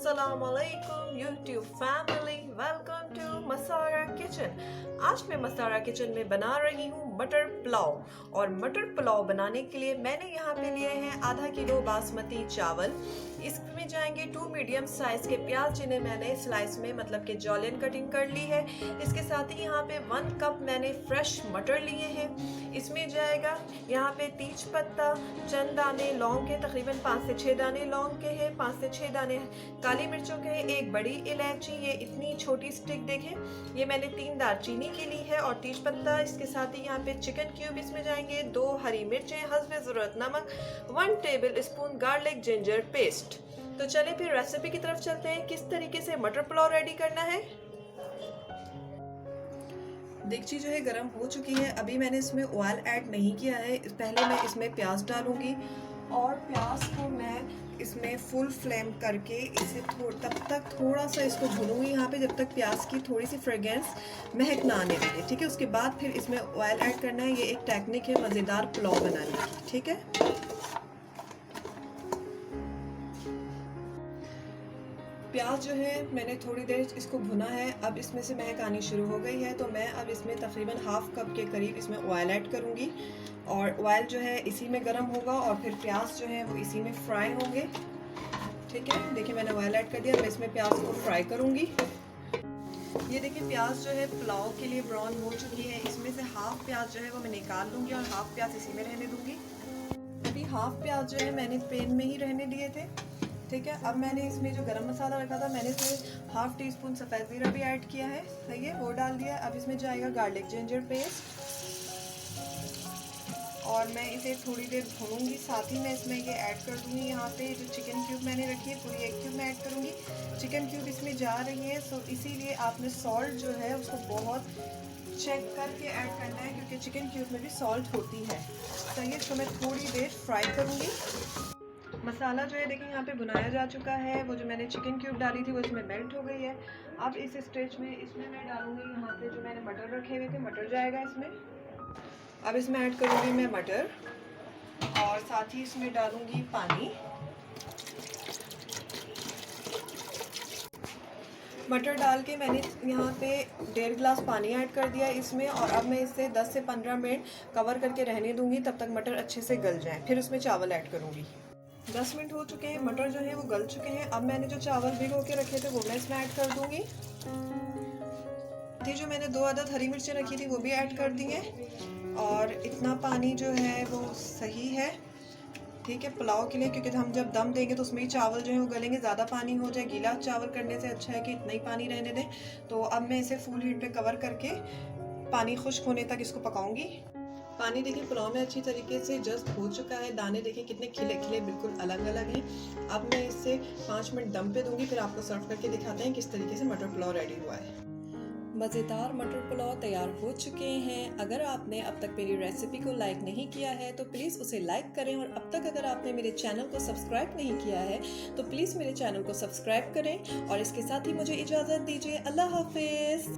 अस्सलाम वालेकुम YouTube family, welcome to Masara kitchen. आज मैं मसारा किचन में बना रही हूँ मटर पुलाव। और मटर पुलाव बनाने के लिए मैंने यहाँ पे लिए हैं आधा किलो बासमती चावल। इसमें जाएंगे 2 मीडियम साइज के प्याज, जिन्हें मैंने स्लाइस में मतलब कि जॉलियन कटिंग कर ली है। इसके साथ ही यहाँ पे 1 कप मैंने फ्रेश मटर लिए हैं। इसमें जाएगा यहाँ पे तेज पत्ता, चंद दाने लौंग के, तकरीबन 5 से 6 दाने लौंग के हैं, 5 से 6 दाने काली मिर्चों के हैं, एक बड़ी इलायची, ये इतनी छोटी स्टिक देखें, ये मैंने 3 दालचीनी की ली है, और तेज पत्ता। इसके साथ ही यहाँ पे चिकन क्यूब इसमें जाएंगे, 2 हरी मिर्चें, हस्बे ज़रूरत नमक, 1 table spoon garlic ginger paste. तो चलिए फिर रेसिपी की तरफ चलते हैं, किस तरीके से मटर पुलाव रेडी करना है। देगची जो है गर्म हो चुकी है। अभी मैंने इसमें ऑयल ऐड नहीं किया है। पहले मैं इसमें प्याज डालूंगी, और प्याज को मैं इसमें फुल फ्लेम करके इसे तब तक थोड़ा सा इसको भूनूंगी यहाँ पे, जब तक प्याज की थोड़ी सी फ्रेग्रेंस महक ना आने लगे। ठीक है, उसके बाद फिर इसमें ऑयल ऐड करना है। ये एक टेक्निक है मज़ेदार पुलाव बनाने की। ठीक है, प्याज जो है मैंने थोड़ी देर इसको भुना है। अब इसमें से महक आनी शुरू हो गई है, तो मैं अब इसमें तकरीबन हाफ कप के करीब इसमें ऑयल ऐड करूँगी, और ऑयल जो है इसी में गर्म होगा, और फिर प्याज जो है वो इसी में फ्राई होंगे। ठीक है, देखिए मैंने ऑयल ऐड कर दिया। मैं इसमें प्याज को फ्राई करूँगी। ये देखिए प्याज जो है पुलाव के लिए ब्राउन हो चुकी है। इसमें से हाफ प्याज जो है वो मैं निकाल लूँगी, और हाफ प्याज इसी में रहने दूँगी। अभी हाफ प्याज जो है मैंने पैन में ही रहने दिए थे। ठीक है, अब मैंने इसमें जो गरम मसाला रखा था, मैंने इसमें हाफ टी स्पून सफ़ेद ज़ीरा भी ऐड किया है। सही है, वो डाल दिया। अब इसमें जाएगा गार्लिक जिंजर पेस्ट, और मैं इसे थोड़ी देर भूनूंगी। साथ ही मैं इसमें ये ऐड कर दूंगी, यहाँ पे जो चिकन क्यूब मैंने रखी है पूरी 1 क्यूब मैं ऐड करूँगी। चिकन क्यूब इसमें जा रही है, सो इसीलिए आपने सॉल्ट जो है उसको बहुत चेक करके ऐड करना है, क्योंकि चिकन क्यूब में भी सॉल्ट होती है। सही है, इसको मैं थोड़ी देर फ्राई करूँगी। मसाला जो है देखिए यहाँ पे भुनाया जा चुका है। वो जो मैंने चिकन क्यूब डाली थी वो इसमें मेल्ट हो गई है। अब इस स्टेज में इसमें मैं डालूंगी यहाँ पे जो मैंने मटर रखे हुए थे, मटर जाएगा इसमें। अब इसमें ऐड करूँगी मैं मटर, और साथ ही इसमें डालूंगी पानी। मटर डाल के मैंने यहाँ पे 1.5 गिलास पानी ऐड कर दिया इसमें, और अब मैं इसे 10 से 15 मिनट कवर करके रहने दूंगी, तब तक मटर अच्छे से गल जाएं। फिर उसमें चावल ऐड करूँगी। 10 मिनट हो चुके हैं, मटर जो है वो गल चुके हैं। अब मैंने जो चावल भिगो के रखे थे वो मैं इसमें ऐड कर दूंगी। थी जो मैंने 2 अदद हरी मिर्चें रखी थी वो भी ऐड कर दी हैं, और इतना पानी जो है वो सही है। ठीक है, पुलाव के लिए, क्योंकि हम जब दम देंगे तो उसमें ही चावल जो है वो गलेंगे, ज़्यादा पानी हो जाए। गीला चावल करने से अच्छा है कि इतना ही पानी रहने दें। तो अब मैं इसे फुल हीट पे कवर करके पानी खुश्क होने तक इसको पकाऊंगी। पानी देखिए पुलाव में अच्छी तरीके से जस्ट हो चुका है। दाने देखिए कितने खिले खिले बिल्कुल अलग अलग हैं। अब मैं इसे 5 मिनट दम पे दूंगी, फिर आपको सर्व करके दिखाते हैं किस तरीके से मटर पुलाव रेडी हुआ है। मज़ेदार मटर पुलाव तैयार हो चुके हैं। अगर आपने अब तक मेरी रेसिपी को लाइक नहीं किया है तो प्लीज़ उसे लाइक करें, और अब तक अगर आपने मेरे चैनल को सब्सक्राइब नहीं किया है तो प्लीज़ मेरे चैनल को सब्सक्राइब करें, और इसके साथ ही मुझे इजाज़त दीजिए। अल्लाह हाफिज़।